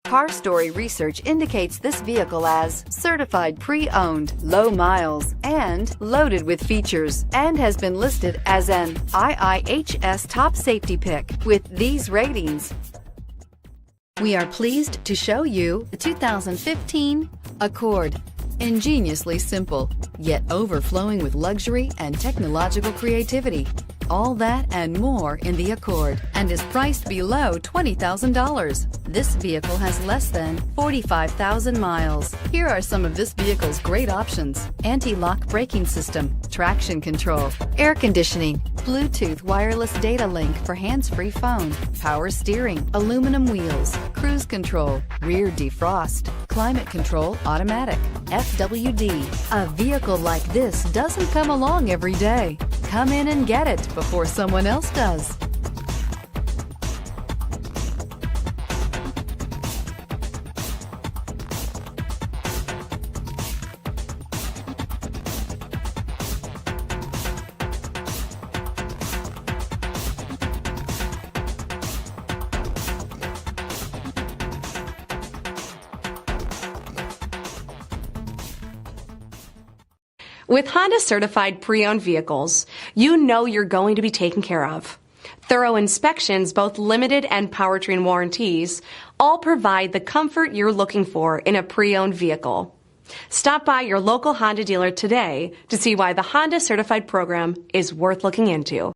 Car Story research indicates this vehicle as certified pre-owned, low miles, and loaded with features, and has been listed as an IIHS top safety pick with these ratings. We are pleased to show you the 2015 Accord. Ingeniously simple, yet overflowing with luxury and technological creativity. All that and more in the Accord, and is priced below $20,000. This vehicle has less than 45,000 miles. Here are some of this vehicle's great options: anti-lock braking system, traction control, air conditioning, Bluetooth wireless data link for hands-free phone, power steering, aluminum wheels, cruise control, rear defrost, climate control automatic, FWD. A vehicle like this doesn't come along every day. Come in and get it before someone else does. With Honda certified pre-owned vehicles, you know you're going to be taken care of. Thorough inspections, both limited and powertrain warranties, all provide the comfort you're looking for in a pre-owned vehicle. Stop by your local Honda dealer today to see why the Honda certified program is worth looking into.